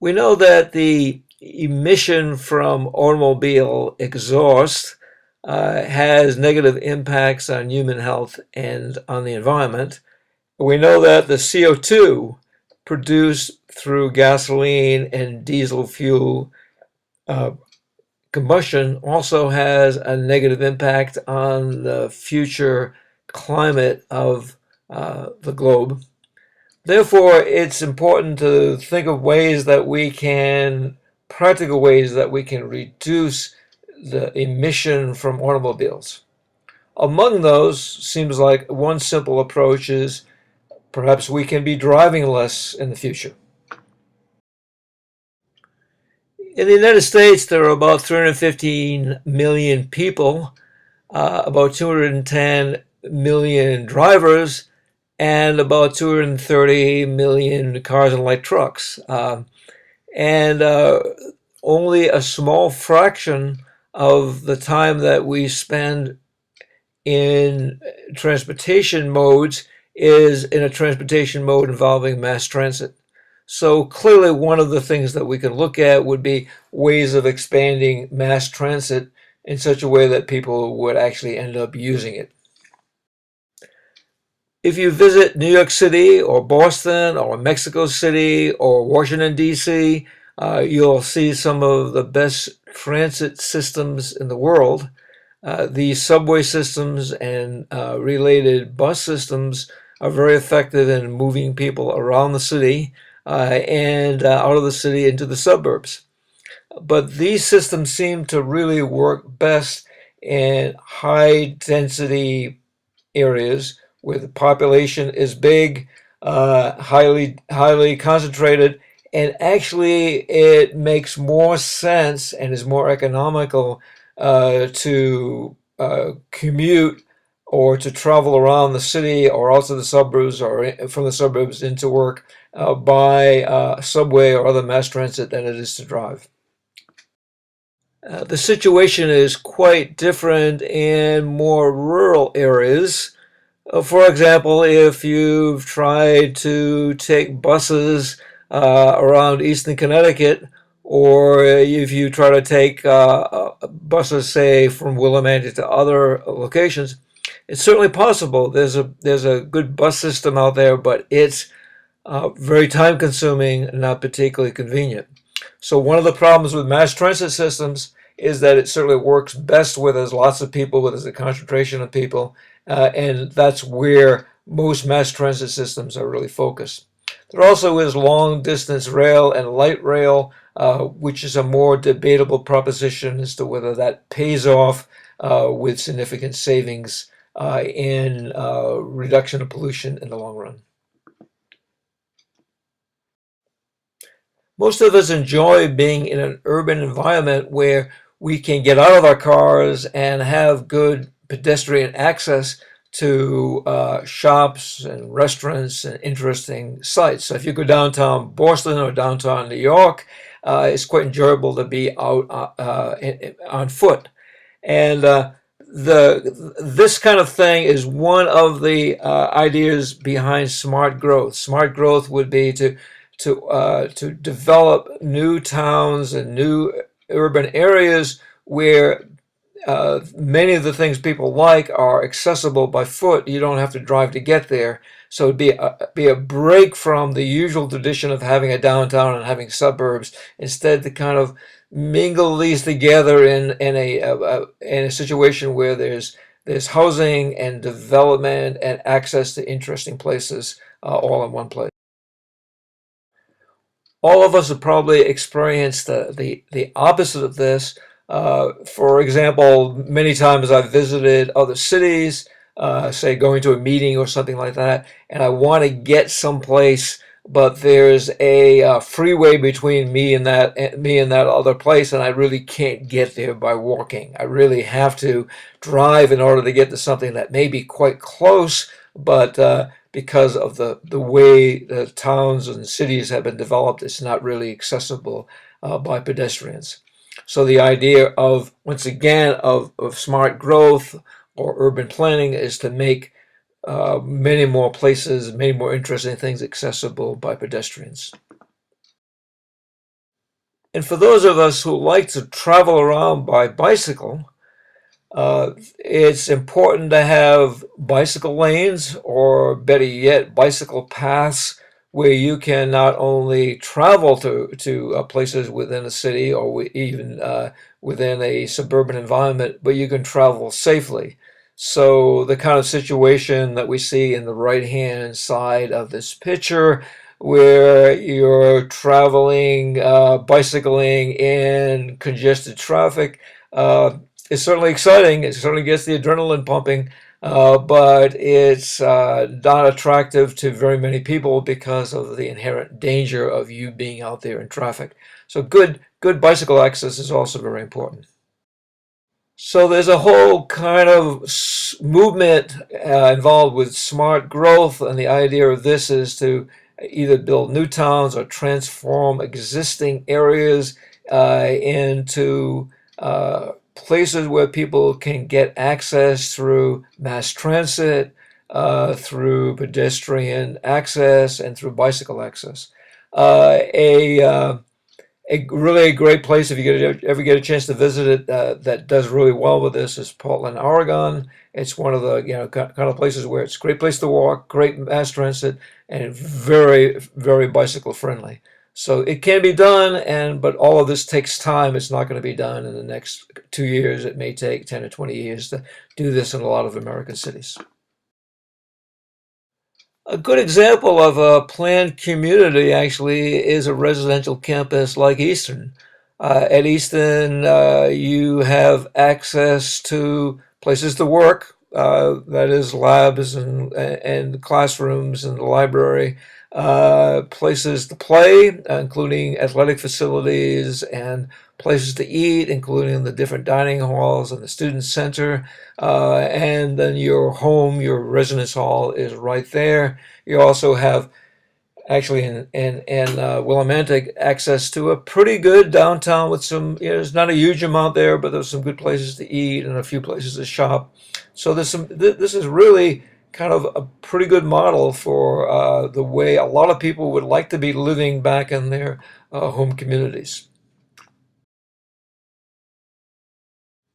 We know that the emission from automobile exhaust has negative impacts on human health and on the environment. We know that the CO2 produced through gasoline and diesel fuel uh, combustion also has a negative impact on the future climate of the globe. Therefore, it's important to think of ways that we can, practical ways that we can reduce the emission from automobiles. Among those, seems like one simple approach is perhaps we can be driving less in the future. In the United States, there are about 315 million people, about 210 million drivers, and about 230 million cars and light trucks. And only a small fraction of the time that we spend in transportation modes is in a transportation mode involving mass transit. So clearly one of the things that we can look at would be ways of expanding mass transit in such a way that people would actually end up using it. If you visit New York City or Boston or Mexico City or Washington, D.C., you'll see some of the best transit systems in the world. These subway systems and related bus systems are very effective in moving people around the city and out of the city into the suburbs. But these systems seem to really work best in high density areas where the population is big, highly concentrated, and actually it makes more sense and is more economical to commute or to travel around the city or out to the suburbs or from the suburbs into work by subway or other mass transit than it is to drive. The situation is quite different in more rural areas. For example, if you've tried to take buses around Eastern Connecticut, or if you try to take buses, say, from Willimantic to other locations, it's certainly possible. There's a good bus system out there, but it's very time consuming and not particularly convenient. So one of the problems with mass transit systems is that it certainly works best where there's lots of people, where there's a concentration of people, and that's where most mass transit systems are really focused. There also is long distance rail and light rail, which is a more debatable proposition as to whether that pays off with significant savings in reduction of pollution in the long run. Most of us enjoy being in an urban environment where we can get out of our cars and have good pedestrian access to shops and restaurants and interesting sites. So if you go downtown Boston or downtown New York, it's quite enjoyable to be out on foot. And this kind of thing is one of the ideas behind smart growth. Smart growth would be to develop new towns and new urban areas where many of the things people like are accessible by foot. You don't have to drive to get there. So it'd be a break from the usual tradition of having a downtown and having suburbs. Instead, to kind of mingle these together in a situation where there's housing and development and access to interesting places all in one place. All of us have probably experienced the opposite of this. For example, many times I've visited other cities, say going to a meeting or something like that, and I want to get someplace, but there's a freeway between me and that other place, and I really can't get there by walking. I really have to drive in order to get to something that may be quite close, but because of the way the towns and cities have been developed, it's not really accessible by pedestrians. So the idea of, once again, of smart growth or urban planning is to make many more places, many more interesting things accessible by pedestrians. And for those of us who like to travel around by bicycle, it's important to have bicycle lanes, or better yet, bicycle paths where you can not only travel to places within a city or even within a suburban environment, but you can travel safely. So the kind of situation that we see in the right-hand side of this picture, where you're traveling, bicycling in congested traffic, it's certainly exciting. It certainly gets the adrenaline pumping, but it's not attractive to very many people because of the inherent danger of you being out there in traffic. So good bicycle access is also very important. So there's a whole kind of movement involved with smart growth, and the idea of this is to either build new towns or transform existing areas into places where people can get access through mass transit, through pedestrian access, and through bicycle access. A really great place, if you ever get a chance to visit it, that does really well with this is Portland, Oregon. It's one of the kind of places where it's a great place to walk, great mass transit, and very bicycle friendly. So it can be done, but all of this takes time. It's not going to be done in the next 2 years. It may take 10 or 20 years to do this in a lot of American cities. A good example of a planned community actually is a residential campus like Eastern. At Eastern, you have access to places to work, that is labs and classrooms and the library, places to play, including athletic facilities, and places to eat, including the different dining halls and the student center. And then your home, your residence hall is right there. You also have actually in Willimantic access to a pretty good downtown with some, there's not a huge amount there, but there's some good places to eat and a few places to shop. So this is really kind of a pretty good model for the way a lot of people would like to be living back in their home communities.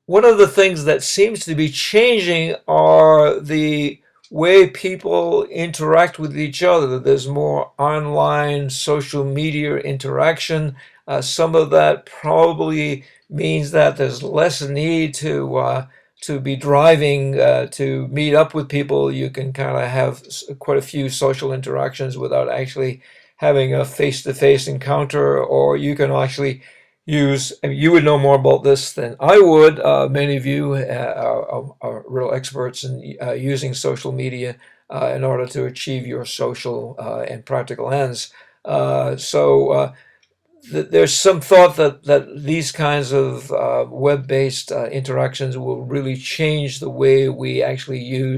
One of the things that seems to be changing are the way people interact with each other. There's more online social media interaction. Some of that probably means that there's less need to be driving to meet up with people. You can kind of have quite a few social interactions without actually having a face-to-face encounter, or you can actually use, and you would know more about this than I would. Many of you are real experts in using social media in order to achieve your social and practical ends. There's some thought that these kinds of web-based interactions will really change the way we actually use